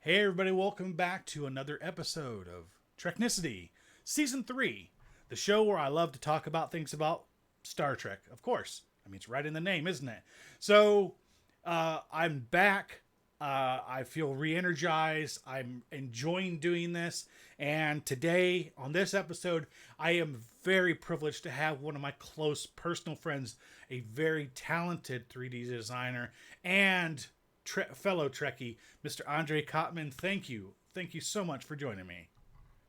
Hey everybody, welcome back to another episode of Treknicity, Season 3, the show where I love to talk about things about Star Trek, of course. I mean, it's right in the name, isn't it? So, I'm back. I feel re-energized. I'm enjoying doing this. And today, on this episode, I am very privileged to have one of my close personal friends, a very talented 3D designer, and fellow Trekkie, Mr. Andre Cotman. Thank you. Thank you so much for joining me.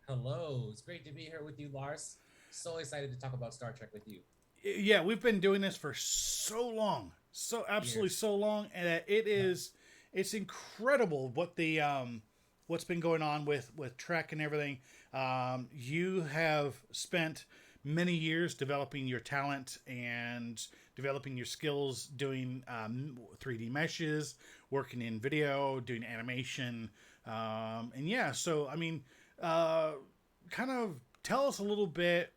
Hello, it's great to be here with you, Lars. So excited to talk about Star Trek with you. Yeah, we've been doing this for so long, so absolutely Years. so long, and it Yeah. is it's incredible what the what's been going on with Trek and everything. You have spent many years developing your talent and developing your skills doing 3D meshes, working in video, doing animation, and yeah. So I mean, kind of tell us a little bit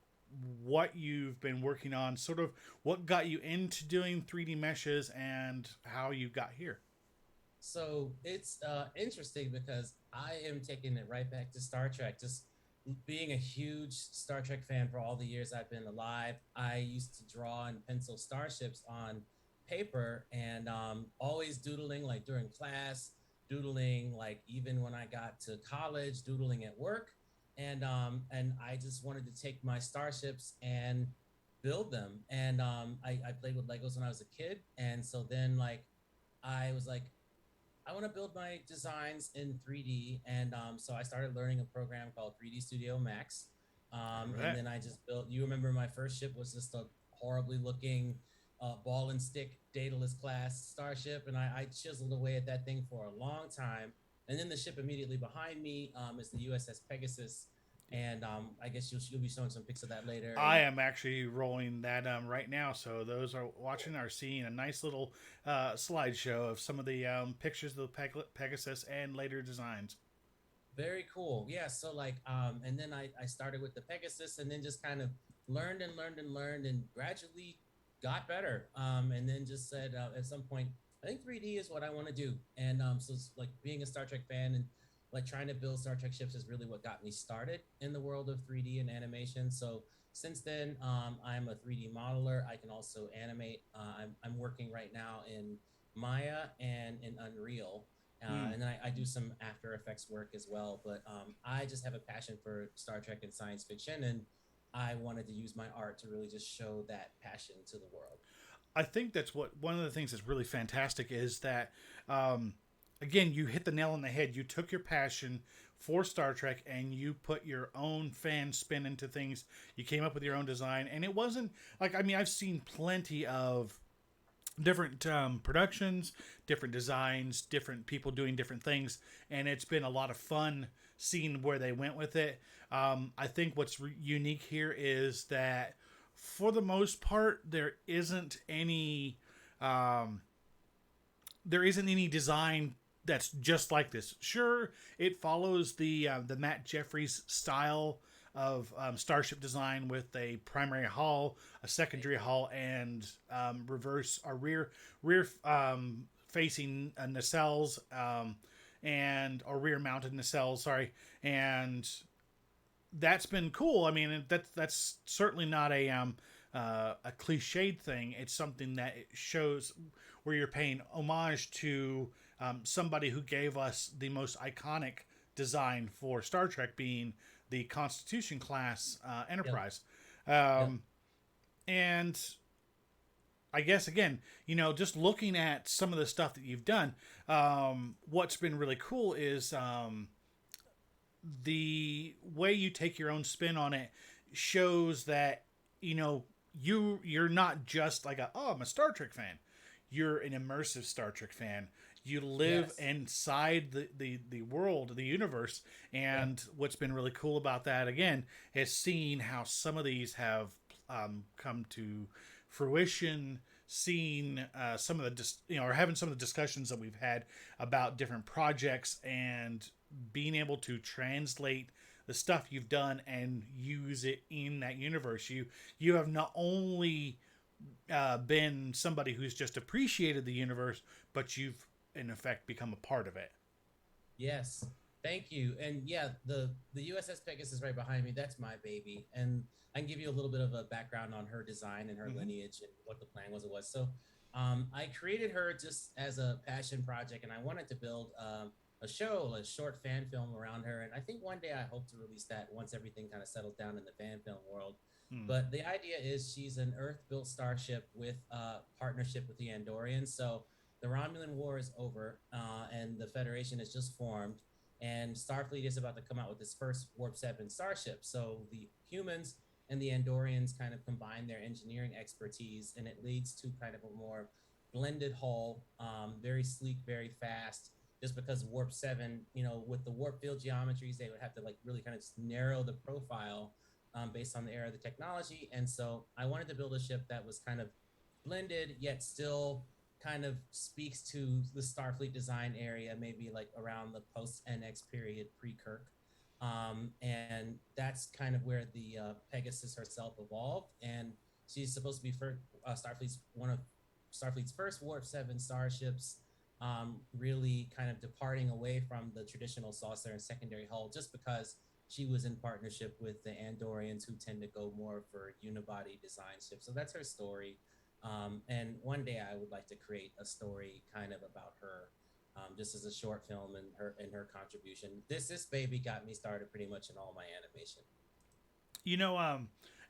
what you've been working on, sort of what got you into doing 3D meshes and how you got here. So it's interesting because I am taking it right back to Star Trek. Just being a huge Star Trek fan for all the years I've been alive, I used to draw and pencil starships on paper and always doodling like during class, doodling like even when I got to college, doodling at work. And I just wanted to take my starships and build them. And I played with Legos when I was a kid. And so then like I was like, I want to build my designs in 3D. And so I started learning a program called 3D Studio Max. Remember And that? then I just built, you remember my first ship was just a horribly looking ball and stick Daedalus class starship. And I chiseled away at that thing for a long time. And then the ship immediately behind me is the USS Pegasus. And I guess you'll be showing some pics of that later. I And am actually rolling that right now, so those are watching are seeing a nice little slideshow of some of the pictures of the Pegasus and later designs. very cool. Yeah. So like, and then I started with the Pegasus and then just kind of learned and learned and learned and gradually got better. And then just said at some point, I think 3D is what I want to do. And so it's like being a Star Trek fan and like trying to build Star Trek ships is really what got me started in the world of 3D and animation. So since then, I'm a 3D modeler. I can also animate. I'm working right now in Maya and in Unreal. Hmm. And then I do some After Effects work as well. But I just have a passion for Star Trek and science fiction, and I wanted to use my art to really just show that passion to the world. I think that's what one of the things that's really fantastic is that again, you hit the nail on the head. You took your passion for Star Trek and you put your own fan spin into things. You came up with your own design, and it wasn't like, I mean, I've seen plenty of different productions, different designs, different people doing different things, and it's been a lot of fun seeing where they went with it. I think what's unique here is that for the most part, there isn't any design that's just like this. Sure, it follows the Matt Jeffries style of starship design with a primary hull, a secondary hull, and reverse or rear facing nacelles, and or rear mounted nacelles. Sorry, and that's been cool. I mean, that's certainly not a cliched thing. It's something that it shows where you're paying homage to somebody who gave us the most iconic design for Star Trek, being the Constitution class Yep. Enterprise. Yep. And I guess again, just looking at some of the stuff that you've done, what's been really cool is the way you take your own spin on it shows that you're not just like I'm a Star Trek fan. You're an immersive Star Trek fan. You live Yes. inside the world, the universe, Yep. and what's been really cool about that again is seeing how some of these have come to fruition, seeing some of the or having some of the discussions that we've had about different projects and being able to translate the stuff you've done and use it in that universe. You have not only been somebody who's just appreciated the universe, but you've in effect become a part of it. Yes, thank you. And yeah, the USS Pegasus right behind me. That's my baby, and I can give you a little bit of a background on her design and her Hmm. lineage and what the plan was. It was so. I created her just as a passion project, and I wanted to build a show, a short fan film around her. And I think one day I hope to release that once everything kind of settles down in the fan film world. Hmm. But the idea is she's an Earth-built starship with partnership with the Andorians. So the Romulan War is over, and the Federation has just formed, and Starfleet is about to come out with its first Warp 7 starship. So the humans and the Andorians kind of combine their engineering expertise, and it leads to kind of a more blended hull, very sleek, very fast. Just because Warp 7, with the warp field geometries, they would have to like really kind of just narrow the profile based on the era of the technology. And so I wanted to build a ship that was kind of blended yet still kind of speaks to the Starfleet design area, maybe like around the post NX period, pre Kirk. And that's kind of where the Pegasus herself evolved. And she's supposed to be Starfleet's one of Starfleet's first Warp 7 starships, really kind of departing away from the traditional saucer and secondary hull just because she was in partnership with the Andorians who tend to go more for unibody design ships. So that's her story. And one day I would like to create a story kind of about her, just as a short film and her contribution. This baby got me started pretty much in all my animation. You know,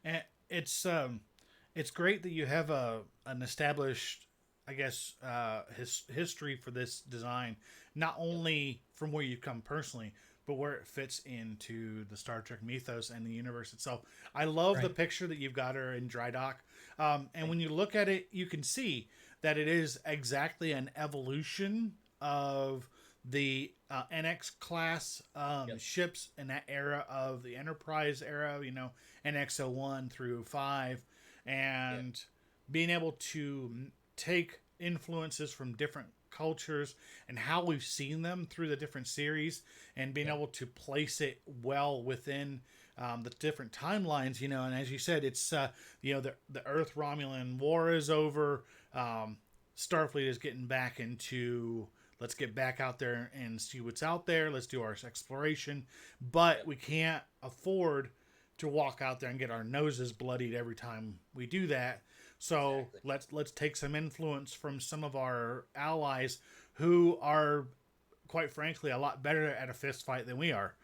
and it's great that you have an established, I guess, history for this design, not Yep. only from where you come personally, but where it fits into the Star Trek mythos and the universe itself. I love the Right. picture that you've got her in dry dock, and Thank when you you. look at it, you can see that it is exactly an evolution of the NX class Yep. ships in that era of the Enterprise era, NX-01 through 5, Yep. and being able to take influences from different cultures and how we've seen them through the different series and being Yep. able to place it well within the different timelines, and as you said, it's the Earth Romulan War is over. Starfleet is getting back into, let's get back out there and see what's out there. Let's do our exploration, but Yep. we can't afford to walk out there and get our noses bloodied every time we do that. So Exactly. let's take some influence from some of our allies who are, quite frankly, a lot better at a fist fight than we are.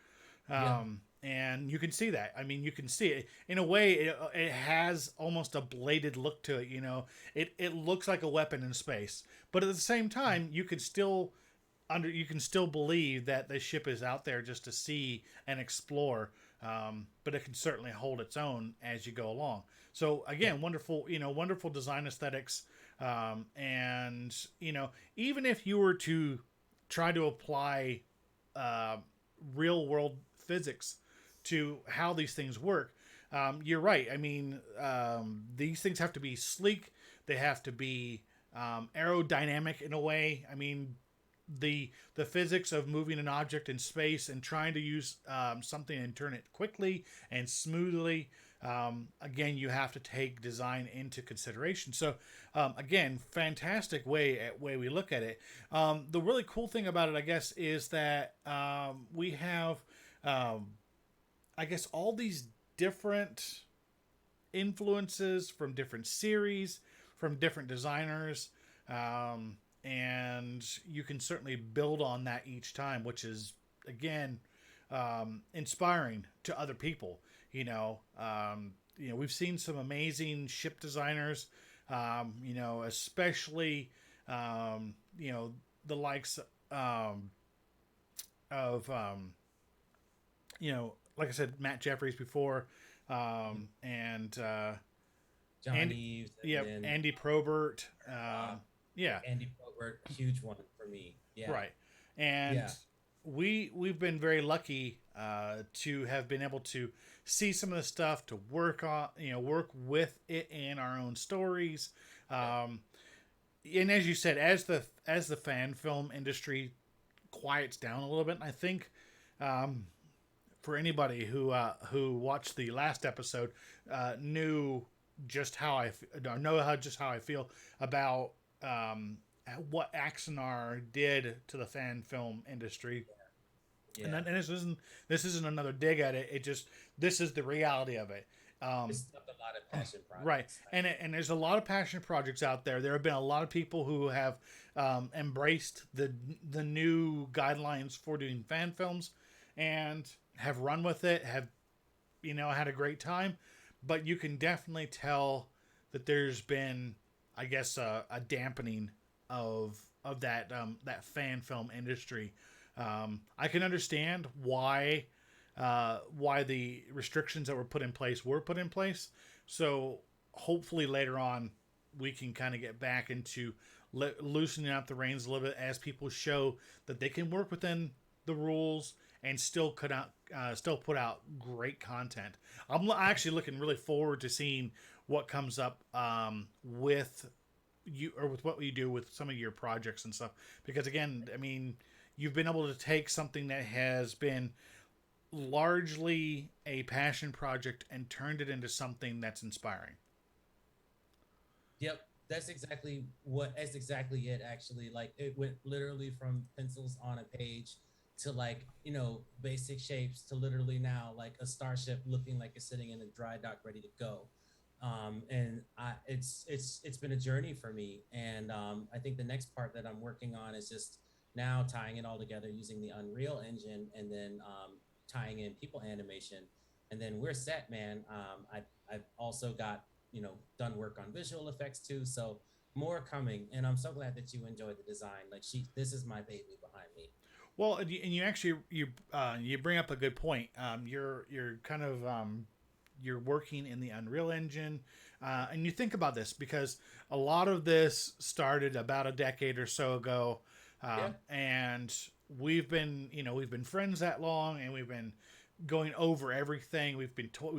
Yep. And you can see that. I mean, you can see it in a way. It has almost a bladed look to it. It looks like a weapon in space, but at the same time, you can still believe that the ship is out there just to see and explore. But it can certainly hold its own as you go along. So Yep. again, wonderful, wonderful design aesthetics. And even if you were to try to apply uh, real world physics to how these things work, you're right. I mean, these things have to be sleek. They have to be aerodynamic in a way. I mean, the physics of moving an object in space and trying to use something and turn it quickly and smoothly. Again, you have to take design into consideration. So, again, fantastic way we look at it. The really cool thing about it, I guess, is that we have, um, I guess, all these different influences from different series, from different designers, and you can certainly build on that each time, which is again inspiring to other people. We've seen some amazing ship designers. Especially the likes um, of like I said, Matt Jeffries before, and John Andy, Eves, and yeah, then Andy Probert, uh, yeah, Andy Probert, huge one for me. Yeah. right, and Yeah. we've been very lucky to have been able to see some of the stuff to work on, work with it in our own stories, Yep. um, and as you said, as the fan film industry quiets down a little bit, I think um, for anybody who watched the last episode knew just how just how I feel about what Axonar did to the fan film industry. Yeah. and this isn't another dig at it. It just this is the reality of it. It's stuck a lot of passion Right, projects. and there's a lot of passionate projects out there. There have been a lot of people who have embraced the new guidelines for doing fan films, and have run with it. Have had a great time, but you can definitely tell that there's been, I guess, a dampening of that fan film industry. I can understand why the restrictions that were put in place. So hopefully later on we can kind of get back into loosening up the reins a little bit as people show that they can work within the rules and still put out great content. I'm actually looking really forward to seeing what comes up with you, or with what you do with some of your projects and stuff. Because again, I mean, you've been able to take something that has been largely a passion project and turned it into something that's inspiring. Yep, that's exactly it. Actually, like it went literally from pencils on a page to like basic shapes to literally now like a starship looking like it's sitting in a dry dock ready to go. And it's been a journey for me, and I think the next part that I'm working on is just now tying it all together using the Unreal Engine, and then tying in people animation, and then we're set, man. I've also got done work on visual effects too, so more coming, and I'm so glad that you enjoyed the design. Like this is my baby behind me. Well, and you actually you bring up a good point. You're kind of you're working in the Unreal Engine, and you think about this because a lot of this started about a decade or so ago, Yeah, and we've been friends that long, and we've been going over everything. We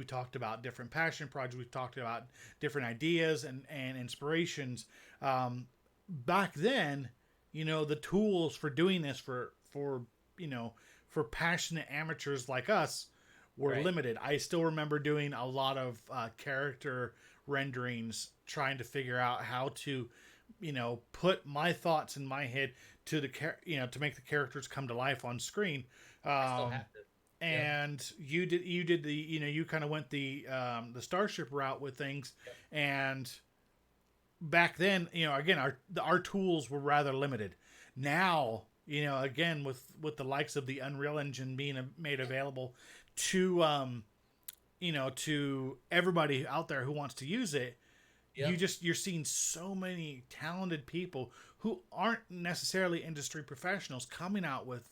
talked about different passion projects. We've talked about different ideas and inspirations. Back then, the tools for doing this you know for passionate amateurs like us were right. limited. I still remember doing a lot of character renderings, trying to figure out how to, put my thoughts in my head to to make the characters come to life on screen. I still Um, have to. Yep. and you did the you kind of went the starship route with things, Yep. and back then, again, our tools were rather limited. Now, again, with the likes of the Unreal Engine being made available to to everybody out there who wants to use it, Yep. you're seeing so many talented people who aren't necessarily industry professionals coming out with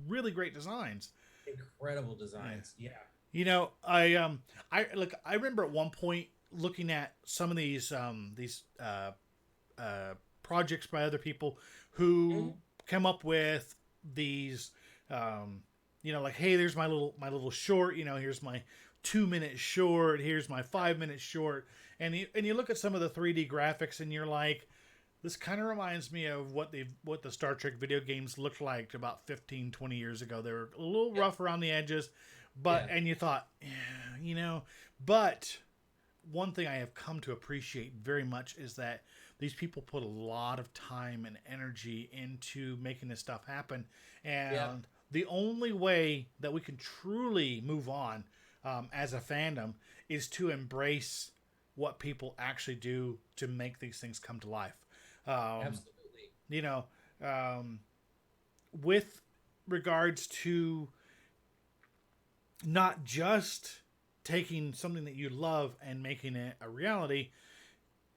really great designs. Incredible Yeah. designs. Yeah. I remember at one point looking at some of these projects by other people who Mhm. come up with these, like, hey, there's my little short. Here's my 2 minute short. Here's my 5 minute short. And you look at some of the 3D graphics, and you're like, this kind of reminds me of what the Star Trek video games looked like about 15, 20 years ago. They were a little Yep. rough around the edges, Yeah. and you thought, yeah, but one thing I have come to appreciate very much is that these people put a lot of time and energy into making this stuff happen. Yeah. And the only way that we can truly move on, as a fandom, is to embrace what people actually do to make these things come to life. Um, Absolutely. you know, um, with regards to not just taking something that you love and making it a reality,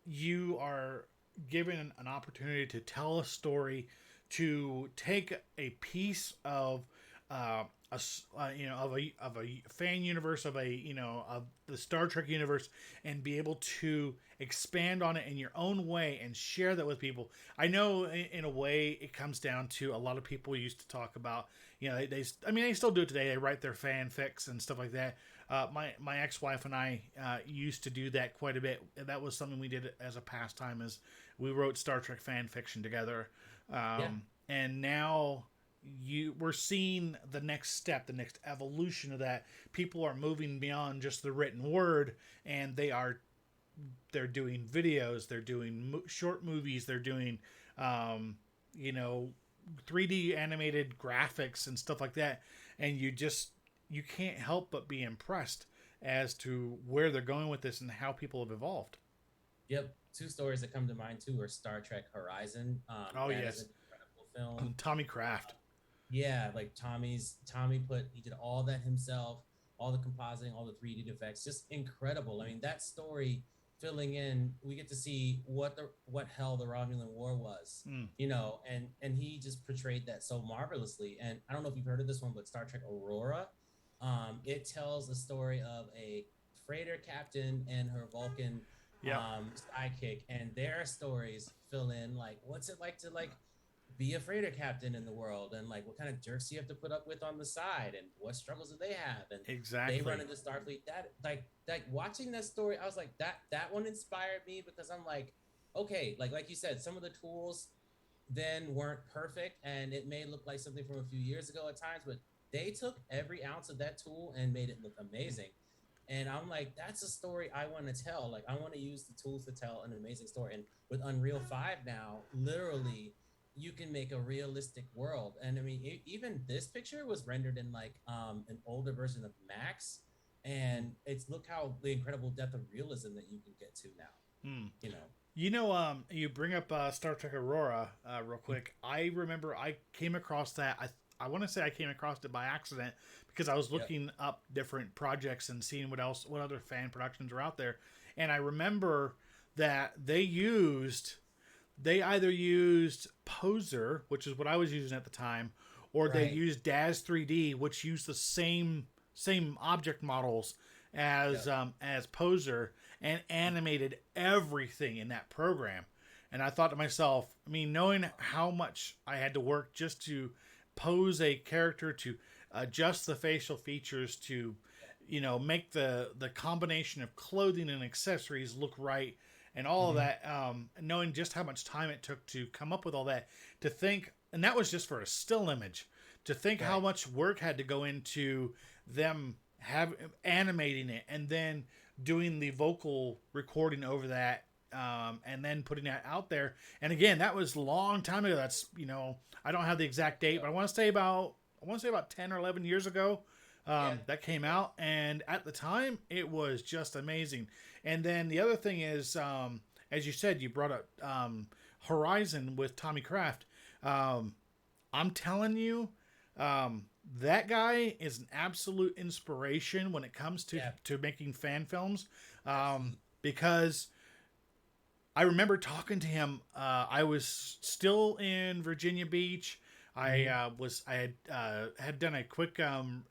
you are given an opportunity to tell a story, to take a piece of of a fan universe, of the Star Trek universe, and be able to expand on it in your own way and share that with people. I know in a way it comes down to a lot of people used to talk about, I mean, they still do it today. They write their fanfics and stuff like that. My ex-wife and I used to do that quite a bit. That was something we did as a pastime, as we wrote Star Trek fan fiction together. Yeah. And now we're seeing the next step, the next evolution of that. People are moving beyond just the written word, and they're doing videos, they're doing short movies, they're doing, um, you know 3D animated graphics and stuff like that, and you can't help but be impressed as to where they're going with this and how people have evolved. Yep. Two stories that come to mind too are Star Trek Horizon. Oh That is yes, an incredible film. Tommy Kraft. Yeah, like he did all that himself, all the compositing, all the 3D effects, just incredible. I mean, that story filling in, we get to see what hell the Romulan War was, Mm. and he just portrayed that so marvelously. And I don't know if you've heard of this one, but Star Trek Aurora, it tells the story of a freighter captain and her Vulcan Yep. sidekick, and their stories fill in like what's it like to like be a freighter captain in the world, and like what kind of jerks you have to put up with on the side, and what struggles do they have, and Exactly. they run into Starfleet. That like watching that story, I was like that one inspired me because I'm like, okay, like you said, some of the tools then weren't perfect, and it may look like something from a few years ago at times, but they took every ounce of that tool and made it look amazing. And I'm like, that's a story I want to tell. Like, I want to use the tools to tell an amazing story. And with Unreal 5 now, literally, you can make a realistic world. And I mean, even this picture was rendered in like an older version of Max. And it's look how the incredible depth of realism that you can get to now. Mm. You know, You bring up Star Trek Aurora real quick. I remember I came across that. I want to say I came across it by accident because I was looking up different projects and seeing what other fan productions are out there, and I remember that they either used Poser, which is what I was using at the time, or they Right. used Daz 3D, which used the same object models as Poser, and animated everything in that program. And I thought to myself, I mean, knowing how much I had to work just to pose a character, to adjust the facial features, to make the combination of clothing and accessories look right, and all of that, knowing just how much time it took to come up with all that, to think, and that was just for a still image, to think how Right. much work had to go into them have animating it and then doing the vocal recording over that, and then putting that out there. And again, that was a long time ago. That's I don't have the exact date, but I want to say about 10 or 11 years ago. Yeah. That came out, and at the time it was just amazing. And then the other thing is, as you said, you brought up Horizon with Tommy Kraft. I'm telling you, that guy is an absolute inspiration when it comes to making fan films, because I remember talking to him. I was still in Virginia Beach. I had done a quick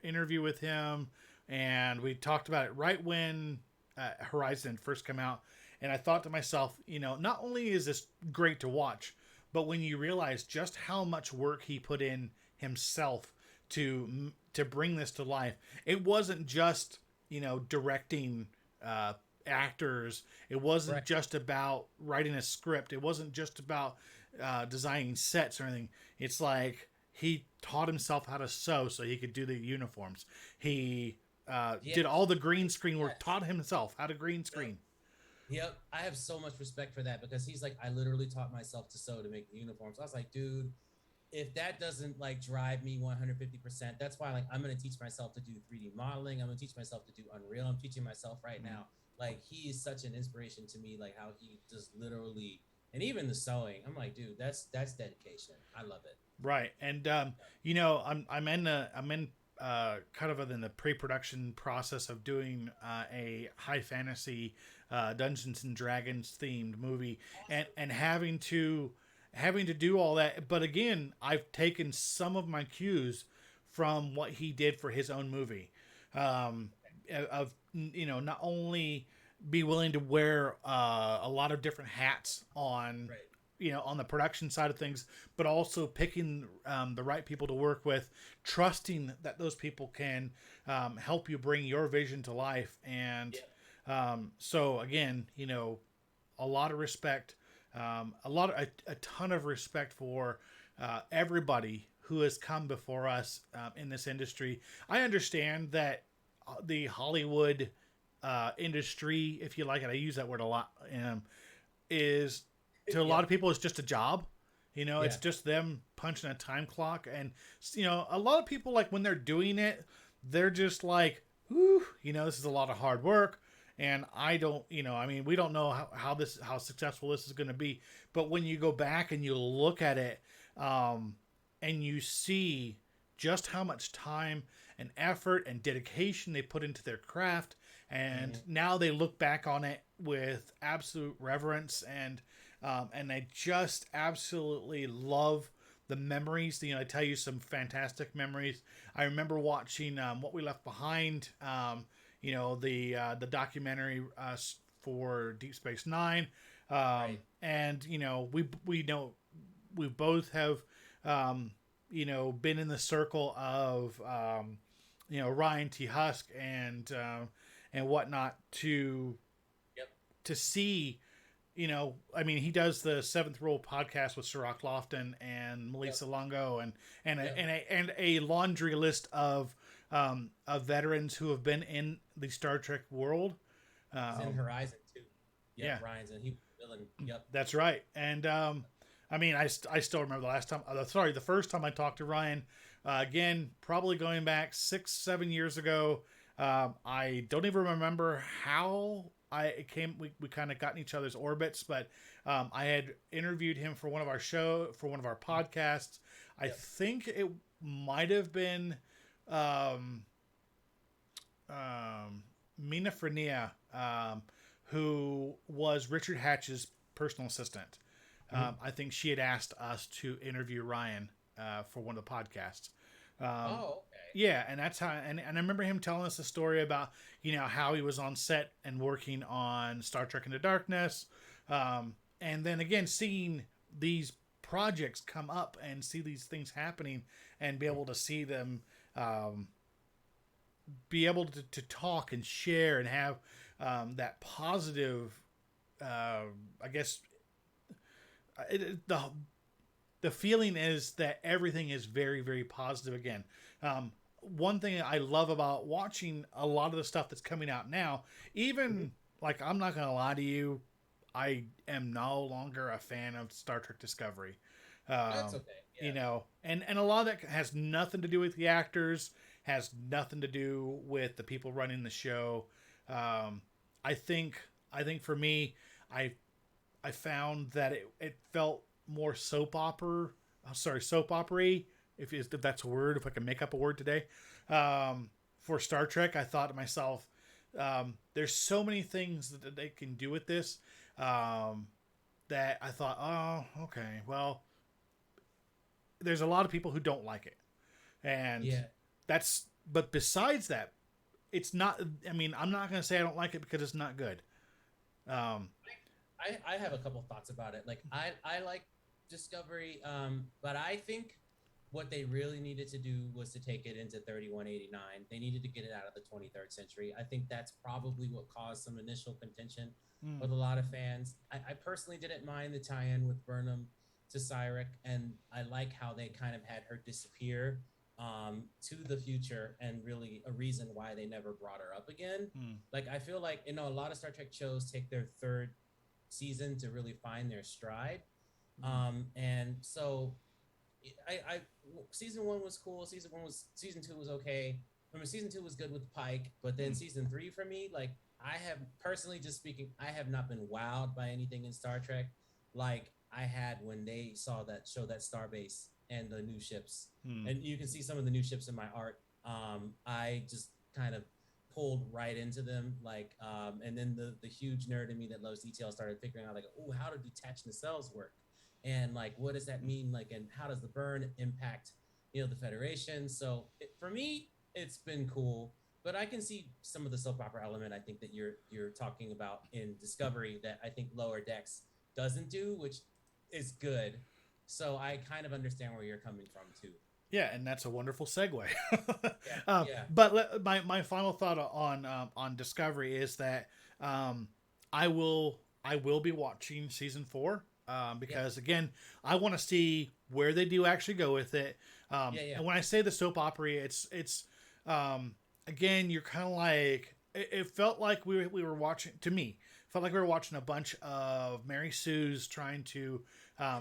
interview with him, and we talked about it right when Horizon first came out. And I thought to myself, not only is this great to watch, but when you realize just how much work he put in himself to bring this to life, it wasn't just directing actors. It wasn't Right. just about writing a script. It wasn't just about designing sets or anything. It's like he taught himself how to sew so he could do the uniforms. He did all the green screen work. Yes. Taught himself how to green screen. Yep, I have so much respect for that because he's like, I literally taught myself to sew to make the uniforms. I was like, dude, if that doesn't like drive me 150%, that's why like I'm gonna teach myself to do 3D modeling. I'm gonna teach myself to do Unreal. I'm teaching myself right now. Like he is such an inspiration to me. Like how he just literally, and even the sewing. I'm like, dude, that's dedication. I love it. Right, and I'm in kind of in the pre-production process of doing a high fantasy Dungeons and Dragons themed movie, and having to do all that. But again, I've taken some of my cues from what he did for his own movie, of not only be willing to wear a lot of different hats on Right. on the production side of things, but also picking the right people to work with, trusting that those people can help you bring your vision to life. And so again, a lot of respect, a ton of respect for everybody who has come before us in this industry. I understand that the Hollywood industry, if you like it, I use that word a lot, is to a lot of people it's just a job. It's Yeah. just them punching a time clock. And, a lot of people, like, when they're doing it, they're just like, whew, this is a lot of hard work. And I don't, I mean, we don't know how successful this is going to be. But when you go back and you look at it, and you see just how much time and effort and dedication they put into their craft, and now they look back on it with absolute reverence, and I just absolutely love the memories. I tell you some fantastic memories. I remember watching What We Left Behind. The documentary for Deep Space Nine, Right. and we know we both have been in the circle of Ryan T. Husk and whatnot Yep. to see. I mean, he does the Seventh Rule podcast with Sirach Lofton and Yep. Melissa Longo, Yep. and a laundry list of veterans who have been in the Star Trek world. He's in Horizon too. Yep. Yeah, Ryan's and he was the villain. Yep. that's right. And I mean, I still remember the first time I talked to Ryan. Again, probably going back 6-7 years ago. I don't even remember how I came. We kind of got in each other's orbits, but I had interviewed him for one of our podcasts. I Yep. think it might have been Mina Frenia, who was Richard Hatch's personal assistant. I think she had asked us to interview Ryan for one of the podcasts. Oh, okay. Yeah, and that's how. And I remember him telling us a story about how he was on set and working on Star Trek Into Darkness, and then again seeing these projects come up and see these things happening and be able to see them, be able to talk and share and have that positive, I guess. The feeling is that everything is very, very positive again. One thing I love about watching a lot of the stuff that's coming out now, even like, I'm not going to lie to you, I am no longer a fan of Star Trek Discovery. That's Um, okay. Yeah. and a lot of that has nothing to do with the actors, has nothing to do with the people running the show. I think for me, I found that it felt more soap opera, if that's a word, if I can make up a word today. For Star Trek, I thought to myself, there's so many things that they can do with this, that I thought, oh, okay, well, there's a lot of people who don't like it, and Yeah. but besides that, it's not. I mean, I'm not going to say I don't like it because it's not good. Um, I have a couple thoughts about it. Like I like Discovery, but I think what they really needed to do was to take it into 3189. They needed to get it out of the 23rd century. I think that's probably what caused some initial contention with a lot of fans. I personally didn't mind the tie-in with Burnham to Cyrix, and I like how they kind of had her disappear to the future, and really a reason why they never brought her up again. Like, I feel like, a lot of Star Trek shows take their third season to really find their stride. And so I season one was cool. Season two was okay. I mean, season two was good with Pike, but then season three for me, like, I have personally, just speaking, I have not been wowed by anything in Star Trek like I had when they saw that Starbase and the new ships. And you can see some of the new ships in my art. I just kind of pulled right into them, like, and then the huge nerd in me that loves detail started figuring out, like, oh, how do detach nacelles work, and like, what does that mean, like, and how does the burn impact the Federation. So for me, it's been cool, but I can see some of the soap opera element, I think, that you're talking about in Discovery, that I think Lower Decks doesn't do, which is good. So I kind of understand where you're coming from too. Yeah, and that's a wonderful segue. Yeah. But my final thought on Discovery is that I will be watching season 4, because again, I want to see where they do actually go with it. And when I say the soap opera, it's again, you're kind of like, it felt like we were watching, to me, felt like we were watching a bunch of Mary Sue's trying to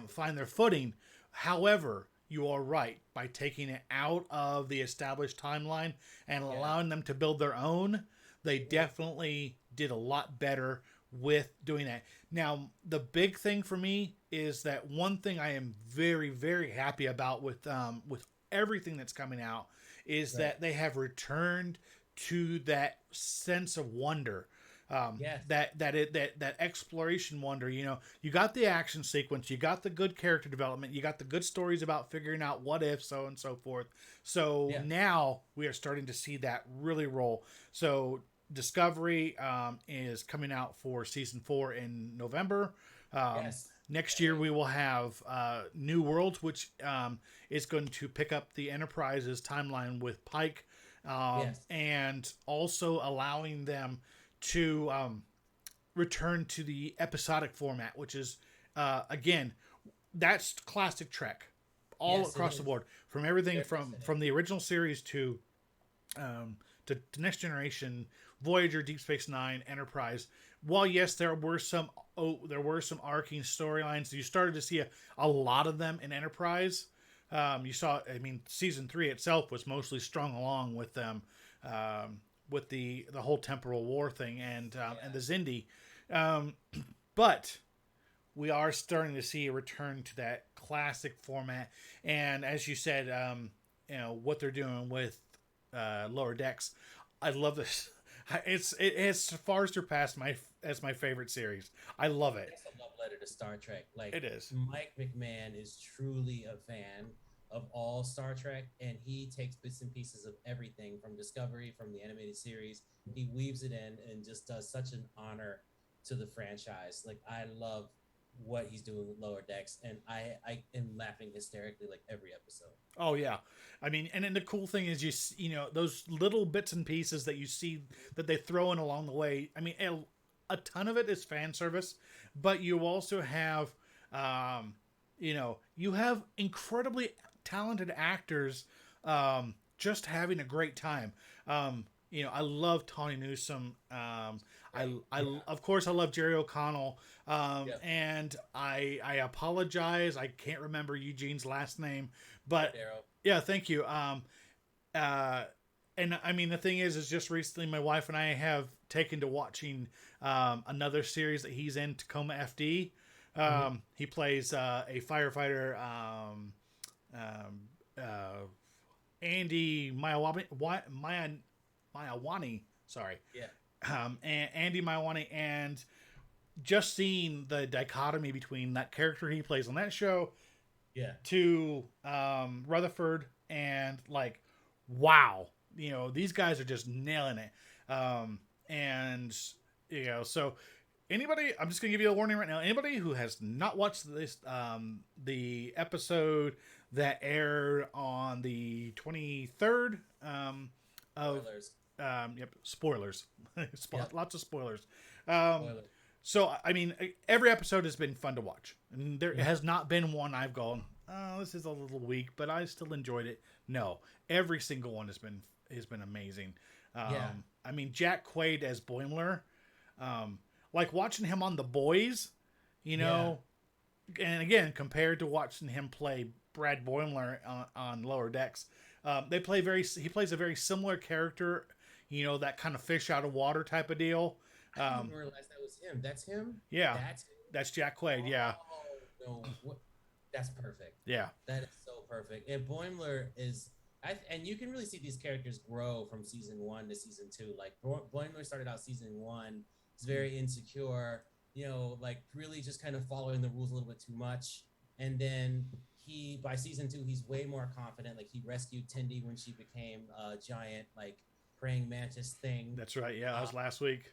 find their footing. However, you are right. By taking it out of the established timeline and Yeah. allowing them to build their own, they definitely did a lot better with doing that. Now, the big thing for me is that one thing I am very, very happy about with everything that's coming out is Right. that they have returned to that sense of wonder. Yes. That exploration wonder. You know, you got the action sequence, you got the good character development, you got the good stories about figuring out what if, so and so forth. So Yeah. now we are starting to see that really roll. So Discovery is coming out for season 4 in November. Yes. Next Can't year wait. we will have New Worlds, which is going to pick up the Enterprise's timeline with Pike, Yes. and also allowing them to return to the episodic format, which is again, that's classic Trek, all Yes, it across the is. board, from everything Very from fascinating. the original series um, to Next Generation, Voyager, Deep Space Nine, Enterprise. While yes, there were some arcing storylines. You started to see a lot of them in Enterprise. You saw, I mean, season 3 itself was mostly strung along with them, with the whole temporal war thing and Yeah. the Zindi. Um, but we are starting to see a return to that classic format. And as you said, you know what they're doing with Lower Decks. I love this. It has far surpassed my favorite series. I love it. It's a love letter to Star Trek. Like It is. Mike McMahon is truly a fan of all Star Trek, and he takes bits and pieces of everything from Discovery, from the animated series. He weaves it in and just does such an honor to the franchise. Like I love what he's doing with Lower Decks, and I am laughing hysterically like every episode. Oh yeah, I mean, and then the cool thing is you know those little bits and pieces that you see that they throw in along the way. I mean, a ton of it is fan service, but you also have, you know, you have incredibly talented actors, just having a great time. You know, I love Tawny Newsome. Right? Yeah. Of course I love Jerry O'Connell. Yep. And I apologize. I can't remember Eugene's last name, but Darrow. yeah, thank you. Uh, and I mean, the thing is just recently my wife and I have taken to watching another series that he's in, Tacoma FD. Mm-hmm. He plays a firefighter, um, uh, Andy Mayawani. Sorry, Yeah. and Andy Mayawani, and just seeing the dichotomy between that character he plays on that show Yeah. to Rutherford, and like, wow, you know, these guys are just nailing it. And you know, so anybody, I'm just gonna give you a warning right now. Anybody who has not watched this, the episode that aired on the 23rd of Spoilers. yep, spoilers, Yep. lots of spoilers. Um, Spoilers. so I mean, every episode has been fun to watch, and there Mhm. has not been one I've gone, oh, this is a little weak, but I still enjoyed it. No, every single one has been amazing. Yeah. I mean, Jack Quaid as Boimler, um, like watching him on The Boys, you Yeah. know, and again compared to watching him play Brad Boimler on Lower Decks, he plays a very similar character, you know, that kind of fish out of water type of deal. I didn't even Um, realize that was him. That's him. yeah, That's him. that's Jack Quaid. Yeah, Oh no! What? That's perfect. yeah, That is so perfect. And Boimler is, and you can really see these characters grow from season one to season two. Like Boimler started out season one, he's very insecure, you know, like really just kind of following the rules a little bit too much. And then by season two, he's way more confident. Like he rescued Tindy when she became a giant, like praying mantis thing. that's right. Yeah, that Uh, was last week.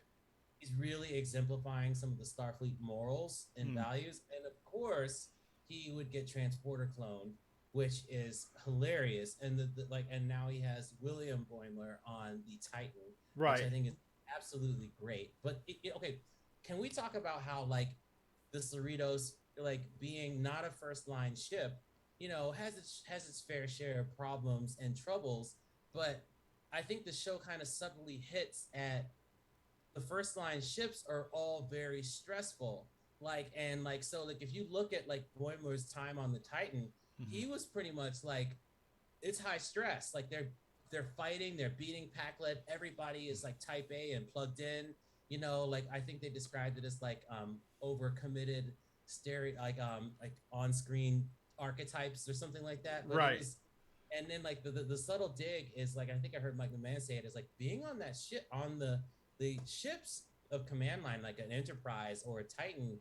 he's really exemplifying some of the Starfleet morals and Hmm. values. And of course, he would get transporter cloned, which is hilarious. And and now he has William Boimler on the Titan, which Right. I think is absolutely great. But okay, can we talk about how like the Cerritos, like being not a first line ship, you know, has its fair share of problems and troubles, but I think the show kind of subtly hits at the first line ships are all very stressful. Like, and like, so like if you look at like Boimler's time on the Titan, Mhm. he was pretty much like, it's high stress. Like they're fighting, they're beating Packlet. Everybody is like type A and plugged in. You know, like I think they described it as like overcommitted like on screen archetypes or something like that. But it Right. was, and then like the subtle dig is like, I think I heard Mike McMahon say it, is like being on that ship on the ships of command line, like an Enterprise or a Titan,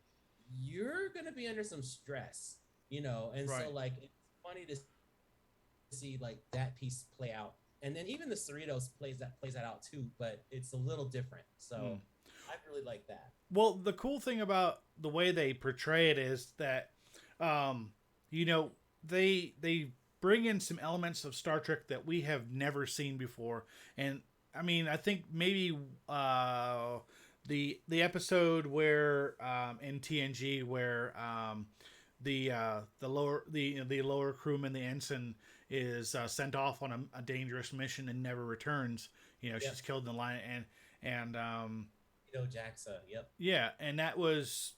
you're gonna be under some stress, you know. And so Right. like it's funny to see like that piece play out. And then even the Cerritos plays that out too, but it's a little different. Mm. So I really like that. Well, the cool thing about the way they portray it is that, um, you know, they bring in some elements of Star Trek that we have never seen before, and I mean, I think maybe the episode where in TNG where the lower crewman, the ensign, is sent off on a dangerous mission and never returns. You know, Yep. she's killed in the line, and Jaxa. Yep. yeah, and that was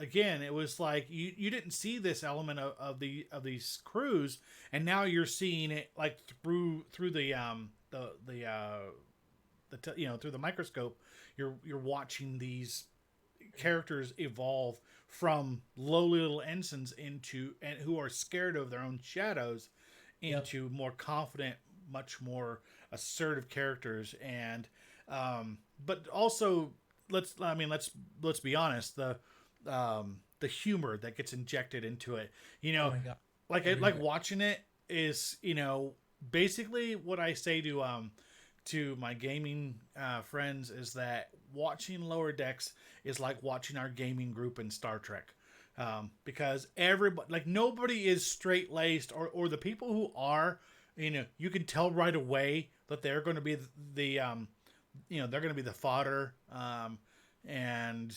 again, it was like you didn't see this element of these crews, and now you're seeing it like through through the microscope. You're watching these characters evolve from lowly little ensigns into, and who are scared of their own shadows, Yep. into more confident, much more assertive characters. And but also, let's be honest, the humor that gets injected into it, you Oh know, my god. like Everywhere. watching it is, basically what I say to my gaming friends is that watching Lower Decks is like watching our gaming group in Star Trek. Because everybody, like, nobody is straight laced, or the people who are, you can tell right away that they're going to be they're going to be the fodder, and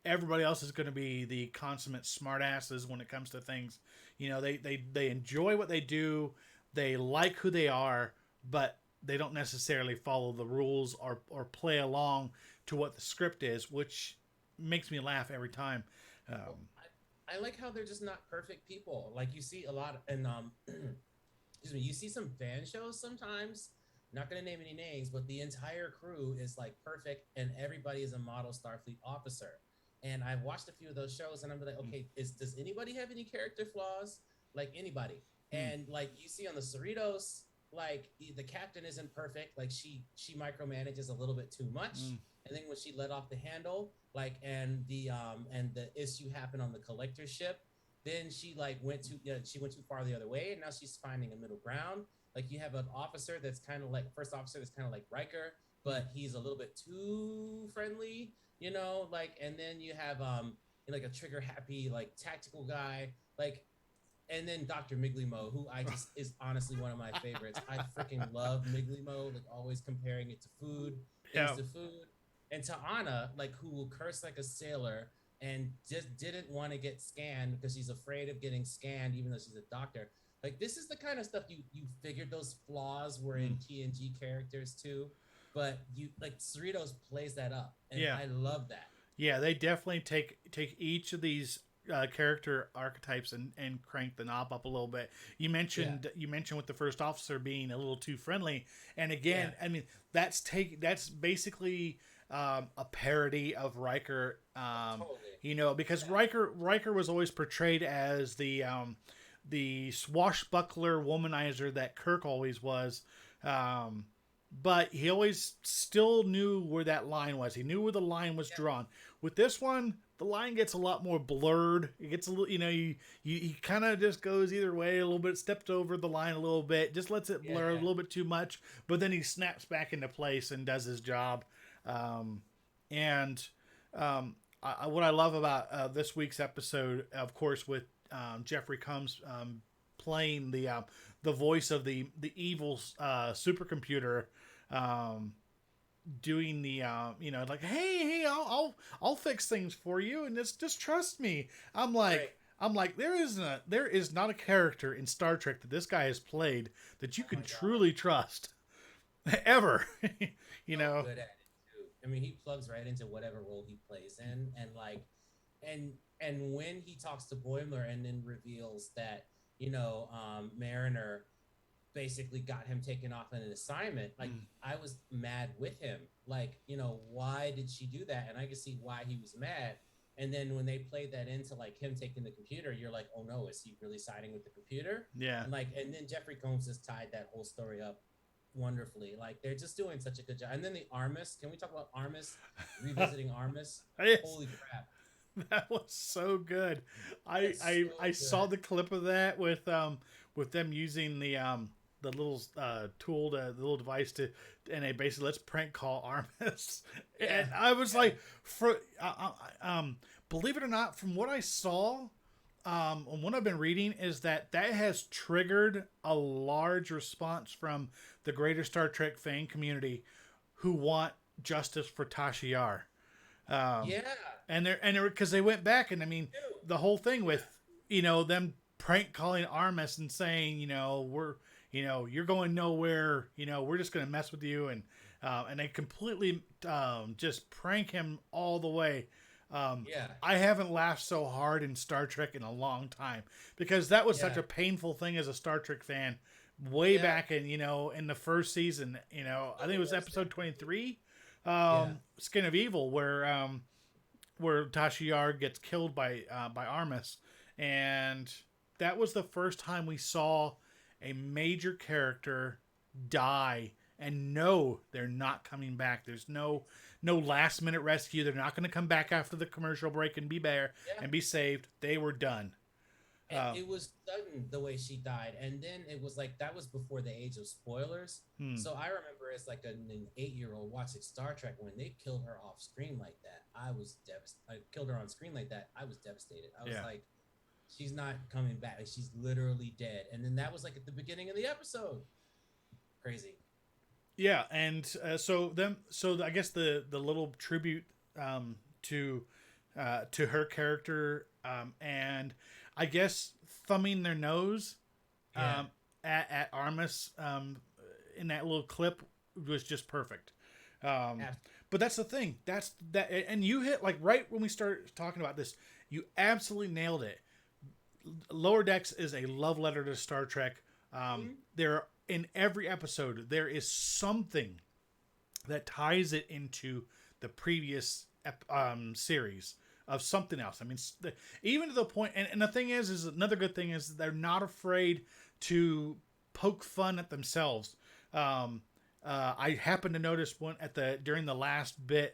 everybody else is going to be the consummate smartasses when it comes to things. They enjoy what they do, they like who they are, but they don't necessarily follow the rules or play along to what the script is, which makes me laugh every time. Well, Um, I like how they're just not perfect people. Like you see a lot in excuse me, you see some fan shows sometimes. Not gonna name any names, but the entire crew is like perfect, and everybody is a model Starfleet officer. And I've watched a few of those shows, and I'm like, mm, okay, does anybody have any character flaws? Like anybody? mm, And like you see on the Cerritos, like the captain isn't perfect. Like she micromanages a little bit too much. mm, And then when she let off the handle, like, and the issue happened on the collector ship, then she like she went too far the other way, and now she's finding a middle ground. Like you have an officer that's kind of like first officer that's kind of like Riker, mm. but he's a little bit too friendly, you know. Like, and then you have like a trigger happy like tactical guy, like, and then Dr. Miglimo, who I just is honestly one of my favorites. I freaking love Miglimo, like always comparing it to food, things Yeah, to food. And to Anna, like who will curse like a sailor and just didn't want to get scanned because she's afraid of getting scanned, even though she's a doctor. Like this is the kind of stuff you figured those flaws were in mm, TNG characters too, but you like Cerritos plays that up, and yeah, I love that. yeah. They definitely take each of these character archetypes and crank the knob up a little bit. Yeah, You mentioned with the first officer being a little too friendly, and yeah, again, I mean, that's basically a parody of Riker. totally. Because Yeah, Riker was always portrayed as the swashbuckler womanizer that Kirk always was. Um, but he always still knew where that line was. He knew where the line was yeah, drawn. With this one, the line gets a lot more blurred. It gets a little, he kind of just goes either way a little bit, steps over the line a little bit, just lets it yeah, blur a yeah. little bit too much, but then he snaps back into place and does his job. Um, and what I love about this week's episode, of course, with Jeffrey Combs playing the voice of the evil supercomputer, um, doing the like, hey, I'll fix things for you, and just trust me. I'm Right. like. There is not a character in Star Trek that this guy has played that you Oh can my god. truly trust ever. you So know. good at it too. I mean, he plugs right into whatever role he plays in, and like, and when he talks to Boimler and then reveals that Mariner basically got him taken off on an assignment, like Mm. I was mad with him. Like, why did she do that? And I could see why he was mad. And then when they played that into like him taking the computer, you're like, oh no, is he really siding with the computer? Yeah. And then Jeffrey Combs just tied that whole story up wonderfully. Like they're just doing such a good job. And then the Armis, can we talk about Armis? Revisiting Armis? Yes. Holy crap. That was so good. I That's I so I saw good. the clip of that with them using the little tool, the little device to, and they basically, let's prank call Armis. Yeah. And I was Yeah. like, believe it or not, from what I saw, and what I've been reading is that has triggered a large response from the greater Star Trek fan community who want justice for Tasha Yar. Um, Yeah. and they're because they went back, and I mean Dude. the whole thing Yeah. with them prank calling Armis and saying, we're, you're going nowhere, we're just gonna mess with you, and they completely just prank him all the way. Yeah. I haven't laughed so hard in Star Trek in a long time, because that was such Yeah. a painful thing as a Star Trek fan way Yeah. back in the first season. I think it The was worst episode thing. 23, Yeah. Skin of Evil, where Tasha Yar gets killed by Armis, and that was the first time we saw a major character die and no, they're not coming back. There's no last minute rescue. They're not going to come back after the commercial break and be there Yeah. and be saved. They were done. It was sudden the way she died, and then it was like that was before the age of spoilers. Hmm. So I remember as like an 8-year-old watching Star Trek when they killed her off screen like that. I was devastated. I killed her on screen like that. I was devastated. I was Yeah. like, she's not coming back. Like, she's literally dead. And then that was like at the beginning of the episode. Crazy. Yeah, and so I guess the little tribute to her character, and I guess thumbing their nose Yeah. um, at Armis in that little clip was just perfect. Um, Ab- but that's the thing. That's that, and you hit like right when we started talking about this. You absolutely nailed it. Lower Decks is a love letter to Star Trek. Mhm. There, in every episode, there is something that ties it into the previous series of something else. I mean, even to the point, and the thing is another good thing is they're not afraid to poke fun at themselves. I happened to notice one during the last the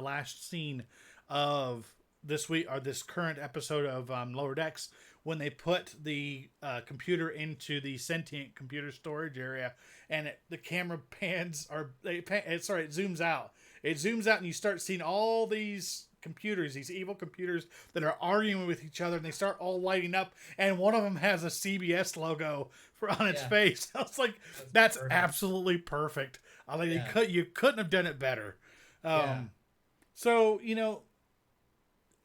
last scene of this week, or this current episode of Lower Decks, when they put the computer into the sentient computer storage area, and the camera pans, it zooms out. It zooms out, and you start seeing all these computers, these evil computers that are arguing with each other, and they start all lighting up, and one of them has a CBS logo on its Yeah. face. I was like, That's that's perfect. absolutely perfect. I mean, Yeah. you couldn't have done it better. Yeah. So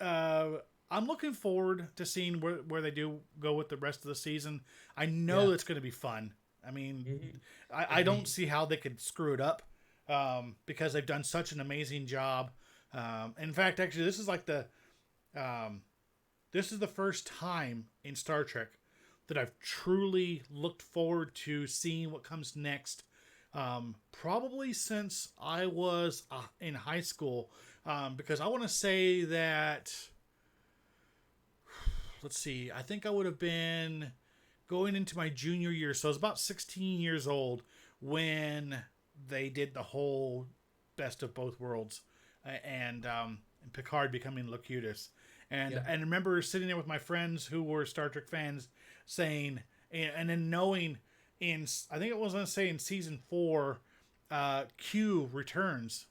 I'm looking forward to seeing where they do go with the rest of the season. I know Yeah. it's going to be fun. I mean, Mhm. I don't see how they could screw it up, because they've done such an amazing job. In fact, actually, this is like this is the first time in Star Trek that I've truly looked forward to seeing what comes next. Probably since I was in high school, because I want to say that, let's see, I think I would have been going into my junior year, so I was about 16 years old when they did the whole best of both worlds, and Picard becoming Locutus. And I remember sitting there with my friends who were Star Trek fans saying, and then knowing I think it was going to say in season 4, Q returns.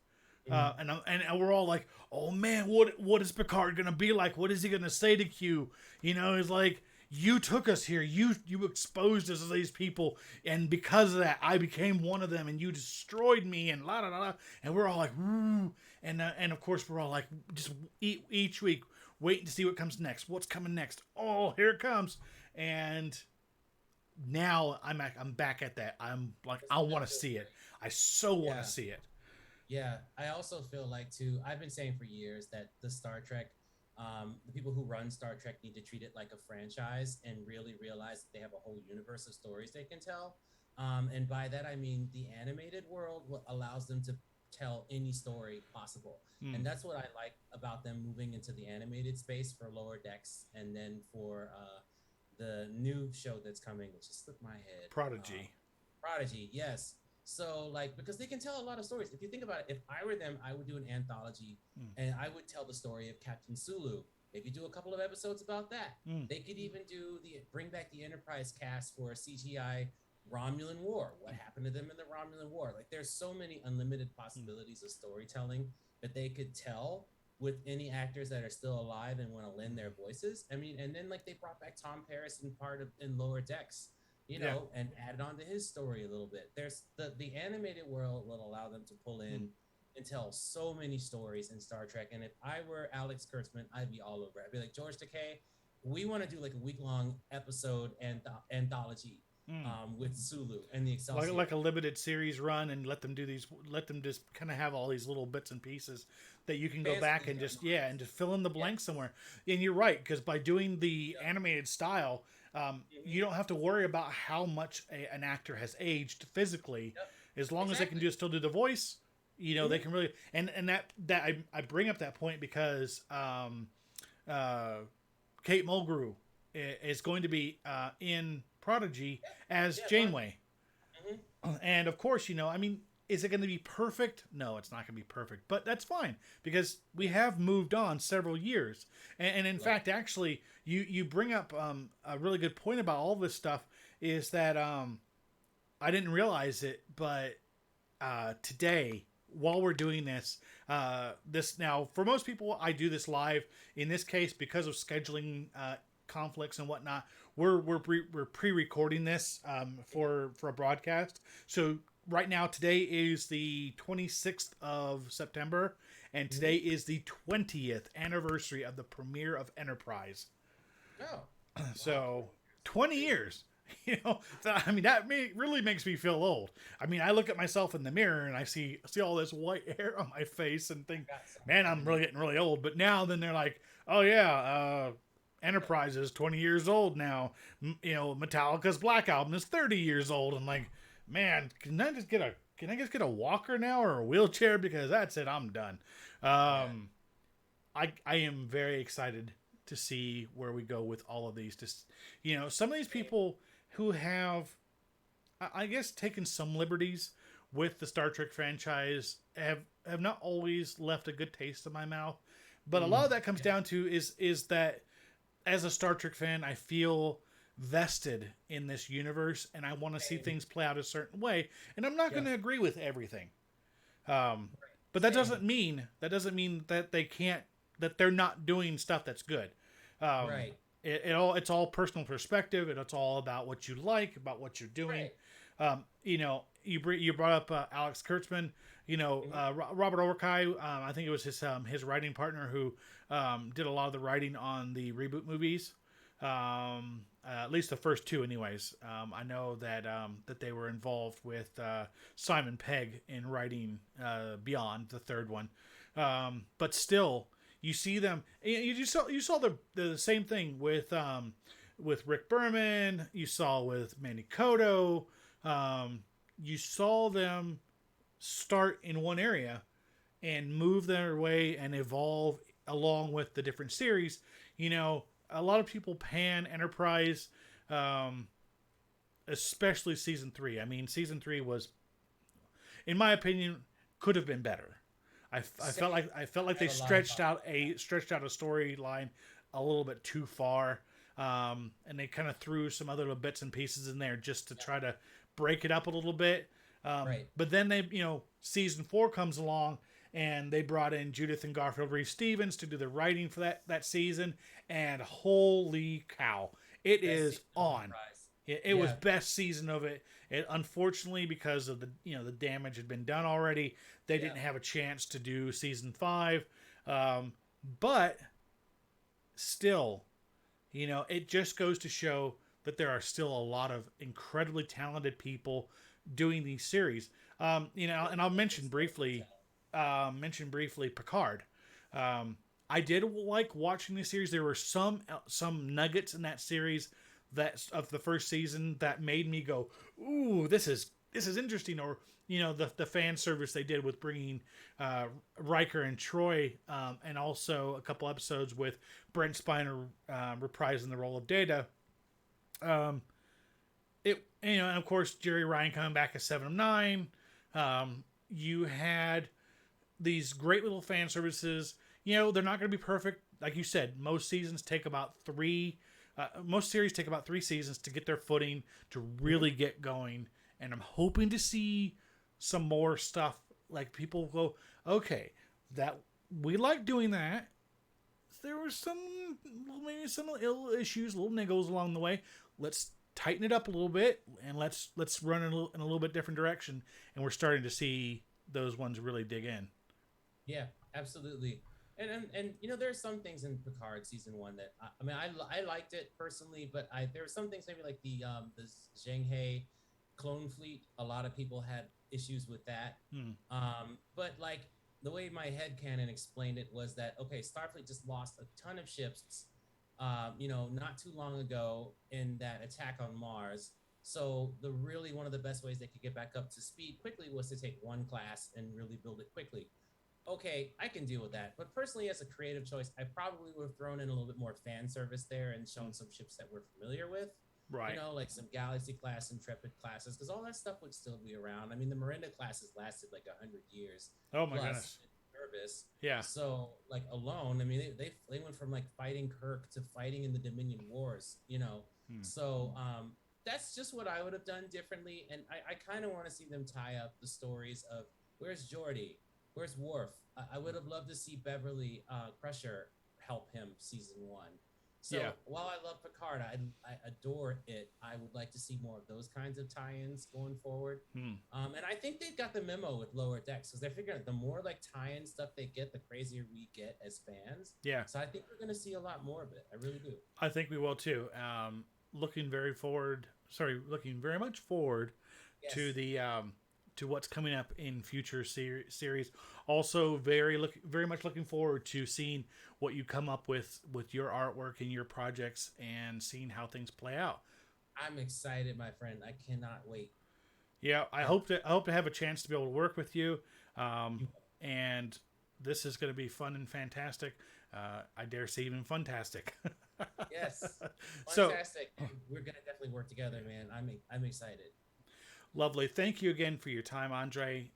And we're all like, oh man, what is Picard gonna be like? What is he gonna say to Q? He's like, you took us here, you exposed us to these people, and because of that, I became one of them, and you destroyed me, and la la la. And we're all like, ooh, and of course we're all like, just each week waiting to see what comes next. What's coming next? Oh, here it comes, and now I'm back at that. I'm like, I want to see it. I so want to see it. Yeah, I also feel like too. I've been saying for years that the Star Trek The people who run Star Trek need to treat it like a franchise and really realize that they have a whole universe of stories they can tell. And by that, I mean the animated world allows them to tell any story possible. Mm. And that's what I like about them moving into the animated space for Lower Decks and then for the new show that's coming, which just slipped my head. Prodigy. Prodigy, yes. So, like, because they can tell a lot of stories. If you think about it, if I were them, I would do an anthology and I would tell the story of Captain Sulu. Maybe do a couple of episodes about that. They could even bring back the Enterprise cast for a CGI Romulan War. What happened to them in the Romulan War? Like, there's so many unlimited possibilities of storytelling that they could tell with any actors that are still alive and want to lend their voices. I mean, and then like they brought back Tom Paris in Lower Decks, and added on to his story a little bit. There's the animated world will allow them to pull in and tell so many stories in Star Trek. And if I were Alex Kurtzman, I'd be all over it. I'd be like, George Takei, we want to do like a week-long episode anthology with Sulu and the Excelsior. Like a limited series run, and let them just kind of have all these little bits and pieces that you can go back and just fill in the blanks somewhere. And you're right, because by doing the animated style, you don't have to worry about how much an actor has aged physically, as long as they can still do the voice. They can really and that I bring up that point because Kate Mulgrew is going to be in Prodigy as Janeway. And of course, I mean, is it going to be perfect? No, it's not going to be perfect, but that's fine because we have moved on several years. And in fact, actually, you bring up a really good point about all this stuff is that I didn't realize it, but today, while we're doing this now, for most people, I do this live. In this case, because of scheduling conflicts and whatnot, we're pre-recording this for a broadcast. So right now, today is the 26th of September, and today is the 20th anniversary of the premiere of Enterprise. Oh, so 20 years. I mean, that really makes me feel old. I mean, I look at myself in the mirror and I see all this white hair on my face and think, man, I'm really getting really old. But then they're like, oh yeah, Enterprise is 20 years old now. Metallica's Black Album is 30 years old. I'm like, man, can I just get a walker now or a wheelchair? Because that's it. I'm done. I am very excited to see where we go with all of these. Just, some of these people who have, I guess, taken some liberties with the Star Trek franchise have not always left a good taste in my mouth. But a lot of that comes down to is that as a Star Trek fan, I feel vested in this universe and I want to see things play out a certain way. And I'm not going to agree with everything. But that doesn't mean that that they're not doing stuff that's good. Right. It's all personal perspective, and it's all about what you like, about what you're doing. Right. You brought up Alex Kurtzman. Robert Orkai. I think it was his writing partner who did a lot of the writing on the reboot movies. At least the first two, anyways. I know that they were involved with Simon Pegg in writing Beyond, the third one. But still. You see them. You saw the same thing with Rick Berman. You saw with Manny Koto. You saw them start in one area and move their way and evolve along with the different series. A lot of people pan Enterprise, especially season 3. I mean, season 3 was, in my opinion, could have been better. I felt like they stretched out a storyline a little bit too far, and they kind of threw some other little bits and pieces in there just to try to break it up a little bit. Right. But then season 4 comes along and they brought in Judith and Garfield Reeve-Stevens to do the writing for that season, and holy cow, it is on. It was best season of it. Unfortunately, because of the damage had been done already, they didn't have a chance to do season 5. But still, it just goes to show that there are still a lot of incredibly talented people doing these series. And I'll mention briefly Picard. I did like watching the series. There were some nuggets in that series that of the first season that made me go, "Ooh, this is interesting." Or the fan service they did with bringing Riker and Troy, and also a couple episodes with Brent Spiner reprising the role of Data. And of course Jerry Ryan coming back as 7 of 9. You had these great little fan services. They're not going to be perfect. Like you said, most seasons take about 3. Most series take about 3 seasons to get their footing, to really get going. And I'm hoping to see some more stuff. Like people go, okay, that we like doing that. There was maybe some little issues, little niggles along the way. Let's tighten it up a little bit, and let's run in a little bit different direction. And we're starting to see those ones really dig in. Yeah, absolutely. And there are some things in Picard season 1 that I liked it personally, but there were some things maybe like the Zheng He clone fleet. A lot of people had issues with that. But like the way my headcanon explained it was that, okay, Starfleet just lost a ton of ships, not too long ago in that attack on Mars. So one of the best ways they could get back up to speed quickly was to take one class and really build it quickly. Okay, I can deal with that. But personally, as a creative choice, I probably would have thrown in a little bit more fan service there and shown some ships that we're familiar with. Right. Like some Galaxy class, Intrepid classes, because all that stuff would still be around. I mean, the Miranda classes lasted like 100 years. Oh my goodness. Service. Yeah. So like alone, I mean, they went from like fighting Kirk to fighting in the Dominion Wars. So that's just what I would have done differently. And I kind of want to see them tie up the stories of where's Geordi, where's Worf. I would have loved to see Beverly Crusher help him season 1. So while I love Picard, I adore it. I would like to see more of those kinds of tie-ins going forward. And I think they got the memo with Lower Decks, because they're figuring the more like tie-in stuff they get, the crazier we get as fans. Yeah. So I think we're going to see a lot more of it. I really do. I think we will too. Looking very much forward to the to what's coming up in future series. Also, very much looking forward to seeing what you come up with your artwork and your projects, and seeing how things play out. I'm excited, my friend. I cannot wait. Yeah, I hope to have a chance to be able to work with you, and this is going to be fun and fantastic. I dare say even fantastic. Yes, fantastic. So, we're going to definitely work together, man. I'm excited. Lovely. Thank you again for your time, Andre.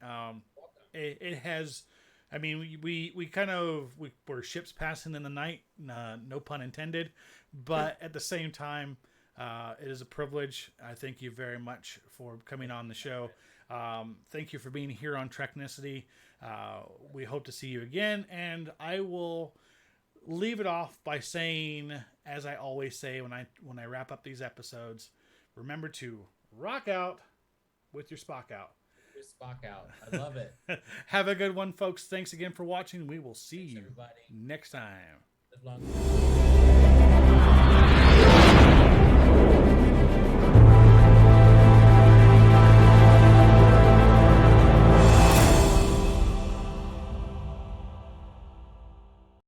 It has, I mean, we're ships passing in the night, no pun intended, but at the same time, it is a privilege. I thank you very much for coming on the show. Thank you for being here on Treknicity. We hope to see you again, and I will leave it off by saying, as I always say when I wrap up these episodes, remember to rock out with your Spock out. Your Spock out. I love it. Have a good one, folks. Thanks again for watching. We will see you everybody next time. Live long.